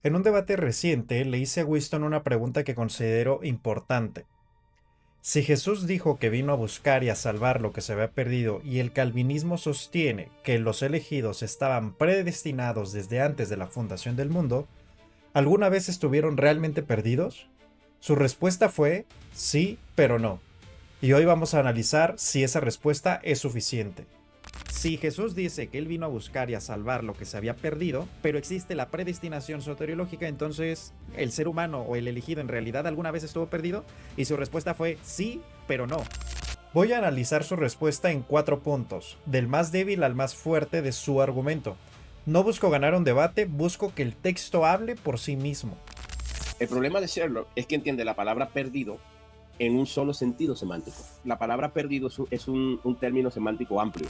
En un debate reciente le hice a Winston una pregunta que considero importante. Si Jesús dijo que vino a buscar y a salvar lo que se había perdido y el calvinismo sostiene que los elegidos estaban predestinados desde antes de la fundación del mundo, ¿alguna vez estuvieron realmente perdidos? Su respuesta fue sí, pero no. Y hoy vamos a analizar si esa respuesta es suficiente. Si Jesús dice que él vino a buscar y a salvar lo que se había perdido, pero existe la predestinación soteriológica, entonces ¿el ser humano o el elegido en realidad alguna vez estuvo perdido? Y su respuesta fue sí, pero no. Voy a analizar su respuesta en 4 puntos, del más débil al más fuerte de su argumento. No busco ganar un debate, busco que el texto hable por sí mismo. El problema de Sherlock es que entiende la palabra perdido en un solo sentido semántico. La palabra perdido es un término semántico amplio.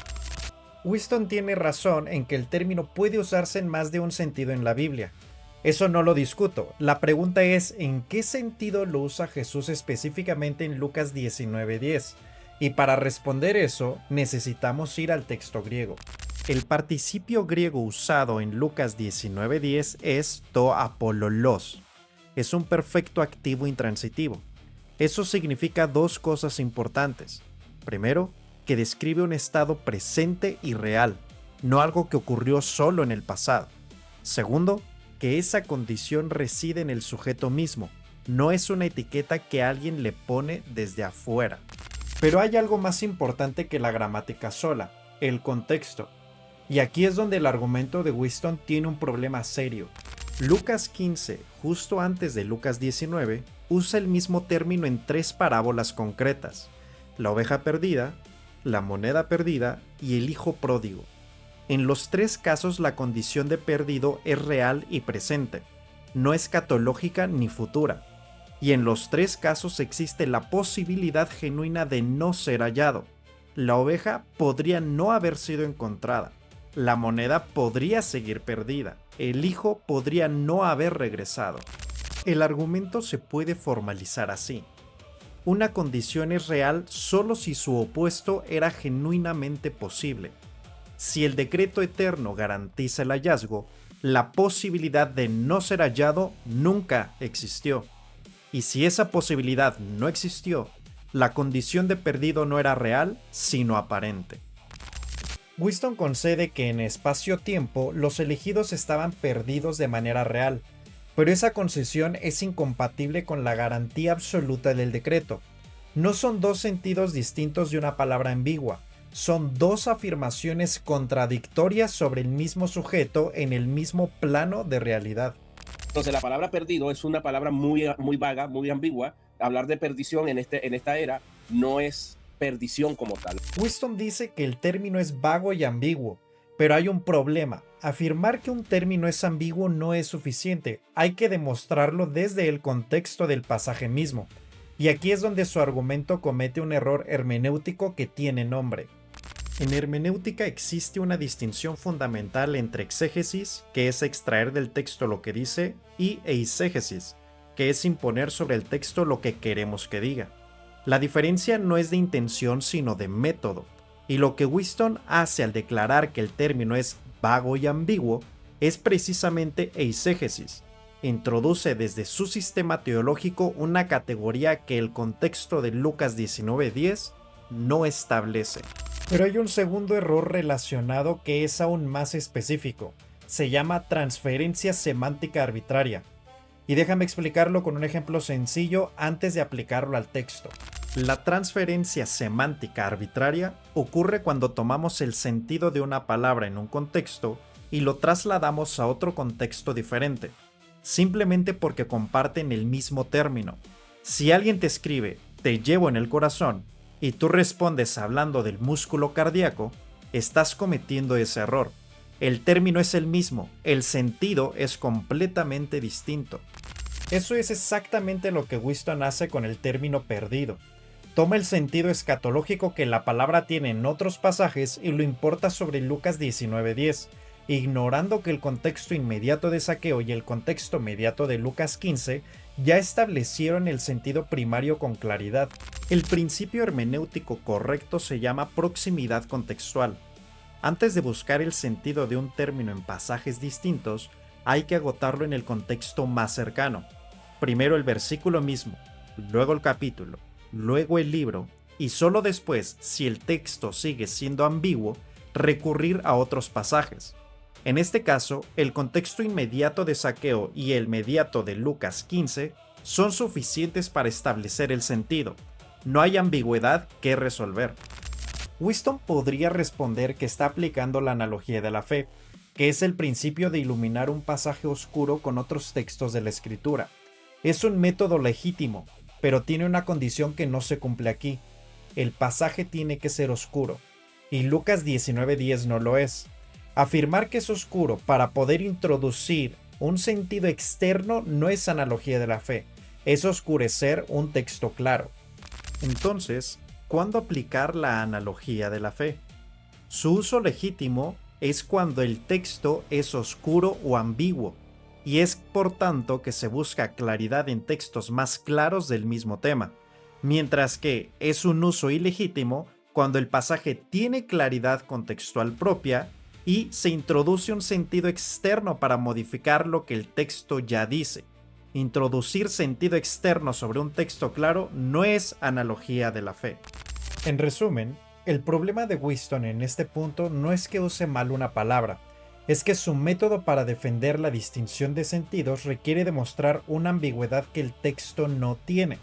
Winston tiene razón en que el término puede usarse en más de un sentido en la Biblia. Eso no lo discuto. La pregunta es ¿en qué sentido lo usa Jesús específicamente en Lucas 19:10? Y para responder eso necesitamos ir al texto griego. El participio griego usado en Lucas 19:10 es to apololos. Es un perfecto activo intransitivo. Eso significa dos cosas importantes. Primero, que describe un estado presente y real, no algo que ocurrió solo en el pasado. Segundo, que esa condición reside en el sujeto mismo, no es una etiqueta que alguien le pone desde afuera. Pero hay algo más importante que la gramática sola, el contexto. Y aquí es donde el argumento de Winston tiene un problema serio. Lucas 15, justo antes de Lucas 19, usa el mismo término en 3 parábolas concretas: la oveja perdida, la moneda perdida y el hijo pródigo. En los 3 casos la condición de perdido es real y presente, no escatológica ni futura. Y en los 3 casos existe la posibilidad genuina de no ser hallado. La oveja podría no haber sido encontrada. La moneda podría seguir perdida. El hijo podría no haber regresado. El argumento se puede formalizar así. Una condición es real solo si su opuesto era genuinamente posible. Si el decreto eterno garantiza el hallazgo, la posibilidad de no ser hallado nunca existió. Y si esa posibilidad no existió, la condición de perdido no era real, sino aparente. Winston concede que en espacio-tiempo los elegidos estaban perdidos de manera real, pero esa concesión es incompatible con la garantía absoluta del decreto. No son dos sentidos distintos de una palabra ambigua, son dos afirmaciones contradictorias sobre el mismo sujeto en el mismo plano de realidad. Entonces, la palabra perdido es una palabra muy vaga, muy ambigua. Hablar de perdición en esta era no es perdición como tal. Winston dice que el término es vago y ambiguo, pero hay un problema. Afirmar que un término es ambiguo no es suficiente, hay que demostrarlo desde el contexto del pasaje mismo. Y aquí es donde su argumento comete un error hermenéutico que tiene nombre. En hermenéutica existe una distinción fundamental entre exégesis, que es extraer del texto lo que dice, y eisegesis, que es imponer sobre el texto lo que queremos que diga. La diferencia no es de intención sino de método, y lo que Winston hace al declarar que el término es vago y ambiguo es precisamente eisegesis. Introduce desde su sistema teológico una categoría que el contexto de Lucas 19:10 no establece. Pero hay un segundo error relacionado que es aún más específico. Se llama transferencia semántica arbitraria. Y déjame explicarlo con un ejemplo sencillo antes de aplicarlo al texto. La transferencia semántica arbitraria ocurre cuando tomamos el sentido de una palabra en un contexto y lo trasladamos a otro contexto diferente, simplemente porque comparten el mismo término. Si alguien te escribe "te llevo en el corazón" y tú respondes hablando del músculo cardíaco, estás cometiendo ese error. El término es el mismo, el sentido es completamente distinto. Eso es exactamente lo que Winston hace con el término perdido. Toma el sentido escatológico que la palabra tiene en otros pasajes y lo importa sobre Lucas 19:10, ignorando que el contexto inmediato de Zaqueo y el contexto inmediato de Lucas 15 ya establecieron el sentido primario con claridad. El principio hermenéutico correcto se llama proximidad contextual. Antes de buscar el sentido de un término en pasajes distintos, hay que agotarlo en el contexto más cercano. Primero el versículo mismo, luego el capítulo, luego el libro, y solo después, si el texto sigue siendo ambiguo, recurrir a otros pasajes. En este caso, el contexto inmediato de Zaqueo y el mediato de Lucas 15 son suficientes para establecer el sentido. No hay ambigüedad que resolver. Winston podría responder que está aplicando la analogía de la fe, que es el principio de iluminar un pasaje oscuro con otros textos de la Escritura. Es un método legítimo, pero tiene una condición que no se cumple aquí. El pasaje tiene que ser oscuro, y Lucas 19:10 no lo es. Afirmar que es oscuro para poder introducir un sentido externo no es analogía de la fe, es oscurecer un texto claro. Entonces, ¿cuándo aplicar la analogía de la fe? Su uso legítimo es cuando el texto es oscuro o ambiguo, y es por tanto que se busca claridad en textos más claros del mismo tema, mientras que es un uso ilegítimo cuando el pasaje tiene claridad contextual propia y se introduce un sentido externo para modificar lo que el texto ya dice. Introducir sentido externo sobre un texto claro no es analogía de la fe. En resumen, el problema de Winston en este punto no es que use mal una palabra, es que su método para defender la distinción de sentidos requiere demostrar una ambigüedad que el texto no tiene,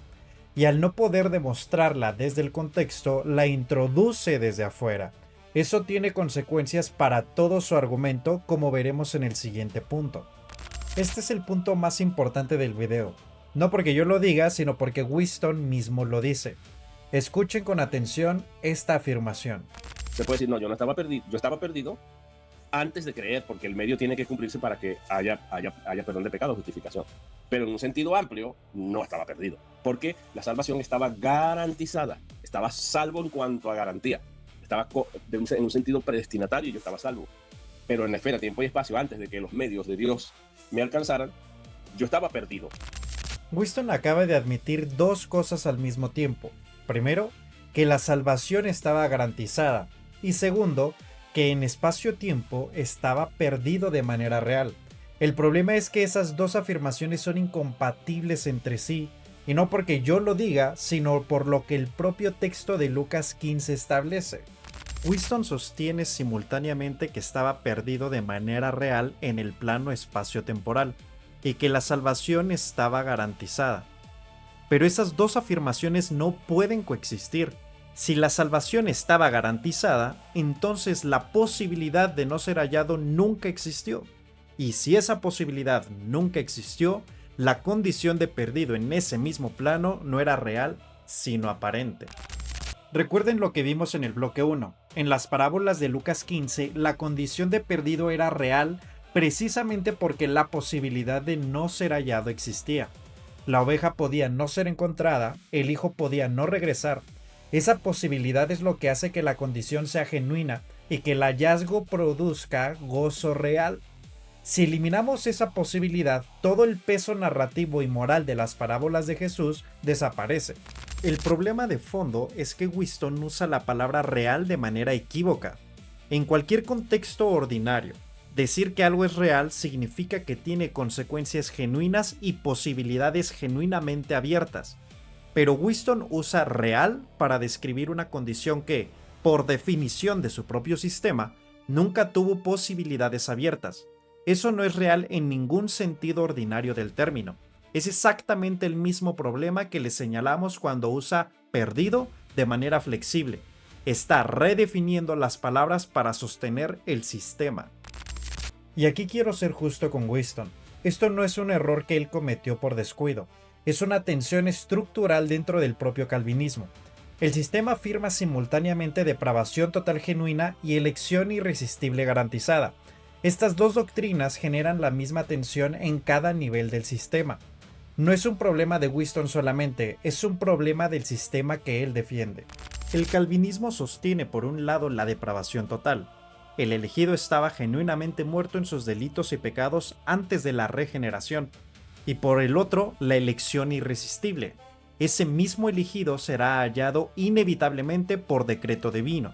y al no poder demostrarla desde el contexto, la introduce desde afuera. Eso tiene consecuencias para todo su argumento, como veremos en el siguiente punto. Este es el punto más importante del video, no porque yo lo diga, sino porque Winston mismo lo dice. Escuchen con atención esta afirmación. Se puede decir, no, yo no estaba perdido, yo estaba perdido antes de creer, porque el medio tiene que cumplirse para que haya perdón de pecado, justificación. Pero en un sentido amplio, no estaba perdido, porque la salvación estaba garantizada, estaba salvo en cuanto a garantía, estaba en un sentido predestinatario, yo estaba salvo. Pero en la esfera, tiempo y espacio, antes de que los medios de Dios me alcanzaran, yo estaba perdido. Winston acaba de admitir dos cosas al mismo tiempo. Primero, que la salvación estaba garantizada, y segundo, que en espacio-tiempo estaba perdido de manera real. El problema es que esas dos afirmaciones son incompatibles entre sí, y no porque yo lo diga, sino por lo que el propio texto de Lucas 15 establece. Winston sostiene simultáneamente que estaba perdido de manera real en el plano espacio-temporal, y que la salvación estaba garantizada. Pero esas dos afirmaciones no pueden coexistir. Si la salvación estaba garantizada, entonces la posibilidad de no ser hallado nunca existió. Y si esa posibilidad nunca existió, la condición de perdido en ese mismo plano no era real, sino aparente. Recuerden lo que vimos en el bloque 1. En las parábolas de Lucas 15, la condición de perdido era real precisamente porque la posibilidad de no ser hallado existía. La oveja podía no ser encontrada, el hijo podía no regresar. Esa posibilidad es lo que hace que la condición sea genuina y que el hallazgo produzca gozo real. Si eliminamos esa posibilidad, todo el peso narrativo y moral de las parábolas de Jesús desaparece. El problema de fondo es que Winston usa la palabra real de manera equívoca. En cualquier contexto ordinario, decir que algo es real significa que tiene consecuencias genuinas y posibilidades genuinamente abiertas. Pero Winston usa real para describir una condición que, por definición de su propio sistema, nunca tuvo posibilidades abiertas. Eso no es real en ningún sentido ordinario del término. Es exactamente el mismo problema que le señalamos cuando usa perdido de manera flexible. Está redefiniendo las palabras para sostener el sistema. Y aquí quiero ser justo con Winston. Esto no es un error que él cometió por descuido. Es una tensión estructural dentro del propio calvinismo. El sistema afirma simultáneamente depravación total genuina y elección irresistible garantizada. Estas dos doctrinas generan la misma tensión en cada nivel del sistema. No es un problema de Winston solamente, es un problema del sistema que él defiende. El calvinismo sostiene por un lado la depravación total. El elegido estaba genuinamente muerto en sus delitos y pecados antes de la regeneración. Y por el otro, la elección irresistible. Ese mismo elegido será hallado inevitablemente por decreto divino.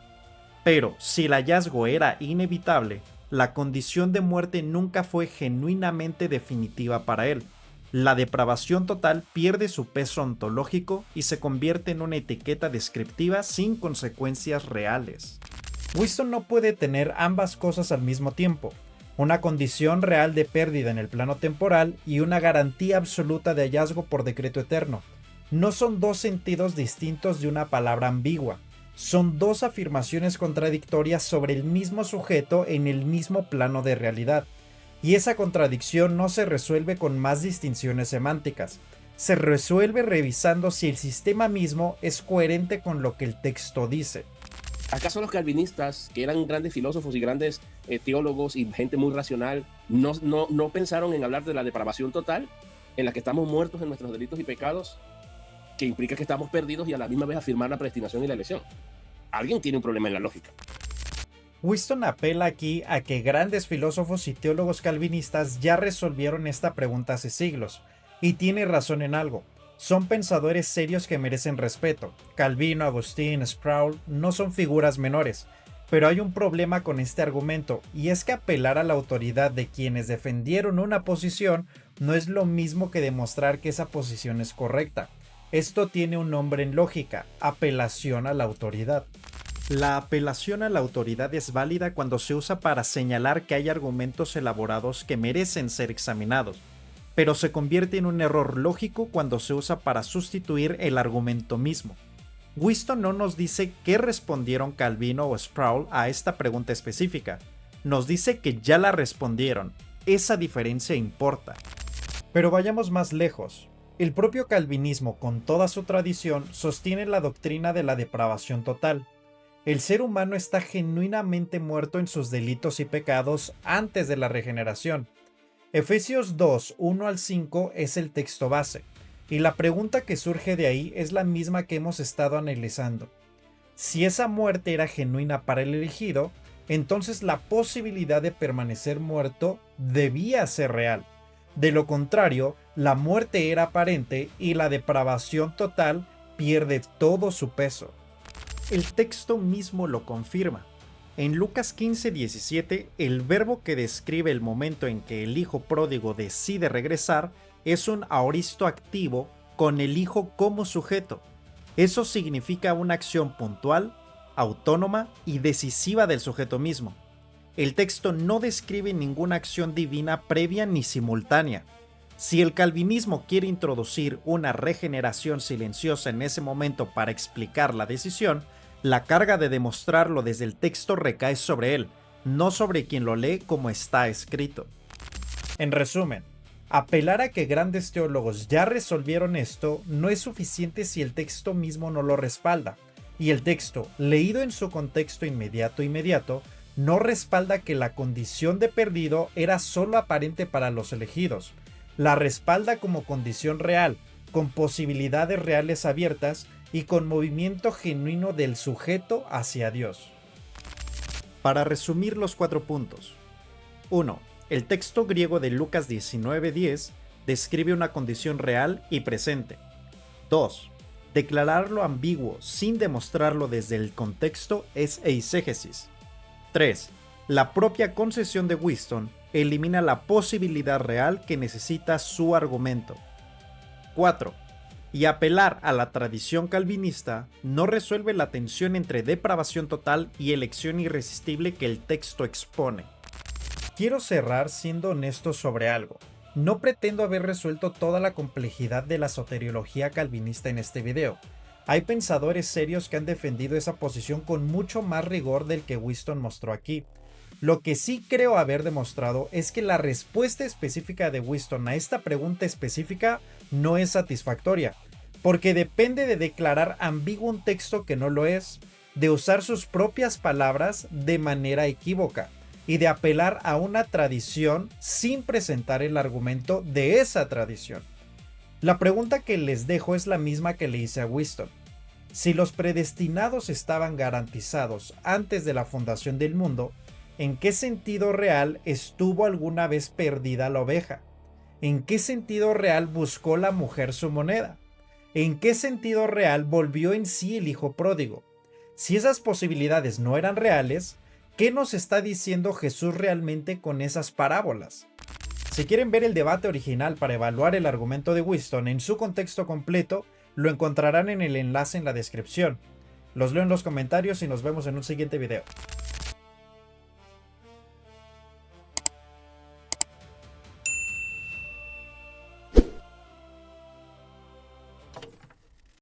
Pero si el hallazgo era inevitable, La condición de muerte nunca fue genuinamente definitiva para él. La depravación total pierde su peso ontológico y se convierte en una etiqueta descriptiva sin consecuencias reales. Winston no puede tener ambas cosas al mismo tiempo, una condición real de pérdida en el plano temporal y una garantía absoluta de hallazgo por decreto eterno. No son dos sentidos distintos de una palabra ambigua, son dos afirmaciones contradictorias sobre el mismo sujeto en el mismo plano de realidad. Y esa contradicción no se resuelve con más distinciones semánticas, se resuelve revisando si el sistema mismo es coherente con lo que el texto dice. ¿Acaso los calvinistas, que eran grandes filósofos y grandes teólogos y gente muy racional, no pensaron en hablar de la depravación total, en la que estamos muertos en nuestros delitos y pecados, que implica que estamos perdidos, y a la misma vez afirmar la predestinación y la elección? Alguien tiene un problema en la lógica. Winston apela aquí a que grandes filósofos y teólogos calvinistas ya resolvieron esta pregunta hace siglos, y tiene razón en algo. Son pensadores serios que merecen respeto. Calvino, Agustín, Sproul no son figuras menores, pero hay un problema con este argumento, y es que apelar a la autoridad de quienes defendieron una posición no es lo mismo que demostrar que esa posición es correcta. Esto tiene un nombre en lógica: apelación a la autoridad. La apelación a la autoridad es válida cuando se usa para señalar que hay argumentos elaborados que merecen ser examinados, pero se convierte en un error lógico cuando se usa para sustituir el argumento mismo. Winston no nos dice qué respondieron Calvino o Sproul a esta pregunta específica, nos dice que ya la respondieron. Esa diferencia importa. Pero vayamos más lejos. El propio calvinismo, con toda su tradición, sostiene la doctrina de la depravación total. El ser humano está genuinamente muerto en sus delitos y pecados antes de la regeneración. Efesios 2, 1 al 5 es el texto base, y la pregunta que surge de ahí es la misma que hemos estado analizando. Si esa muerte era genuina para el elegido, entonces la posibilidad de permanecer muerto debía ser real. De lo contrario, la muerte era aparente y la depravación total pierde todo su peso. El texto mismo lo confirma. En Lucas 15:17, el verbo que describe el momento en que el hijo pródigo decide regresar es un aoristo activo con el hijo como sujeto. Eso significa una acción puntual, autónoma y decisiva del sujeto mismo. El texto no describe ninguna acción divina previa ni simultánea. Si el calvinismo quiere introducir una regeneración silenciosa en ese momento para explicar la decisión, la carga de demostrarlo desde el texto recae sobre él, no sobre quien lo lee como está escrito. En resumen, apelar a que grandes teólogos ya resolvieron esto no es suficiente si el texto mismo no lo respalda, y el texto, leído en su contexto inmediato, no respalda que la condición de perdido era solo aparente para los elegidos. La respalda como condición real, con posibilidades reales abiertas y con movimiento genuino del sujeto hacia Dios. Para resumir los 4 puntos. 1. El texto griego de Lucas 19:10 describe una condición real y presente. 2. Declararlo ambiguo sin demostrarlo desde el contexto es eisegesis. 3. La propia concesión de Winston elimina la posibilidad real que necesita su argumento. 4. Y apelar a la tradición calvinista no resuelve la tensión entre depravación total y elección irresistible que el texto expone. Quiero cerrar siendo honesto sobre algo. No pretendo haber resuelto toda la complejidad de la soteriología calvinista en este video. Hay pensadores serios que han defendido esa posición con mucho más rigor del que Winston mostró aquí. Lo que sí creo haber demostrado es que la respuesta específica de Winston a esta pregunta específica no es satisfactoria, porque depende de declarar ambiguo un texto que no lo es, de usar sus propias palabras de manera equívoca y de apelar a una tradición sin presentar el argumento de esa tradición. La pregunta que les dejo es la misma que le hice a Winston. Si los predestinados estaban garantizados antes de la fundación del mundo, ¿en qué sentido real estuvo alguna vez perdida la oveja? ¿En qué sentido real buscó la mujer su moneda? ¿En qué sentido real volvió en sí el hijo pródigo? Si esas posibilidades no eran reales, ¿Qué nos está diciendo Jesús realmente con esas parábolas? Si quieren ver el debate original para evaluar el argumento de Whiston en su contexto completo, lo encontrarán en el enlace en la descripción. Los leo en los comentarios y nos vemos en un siguiente video.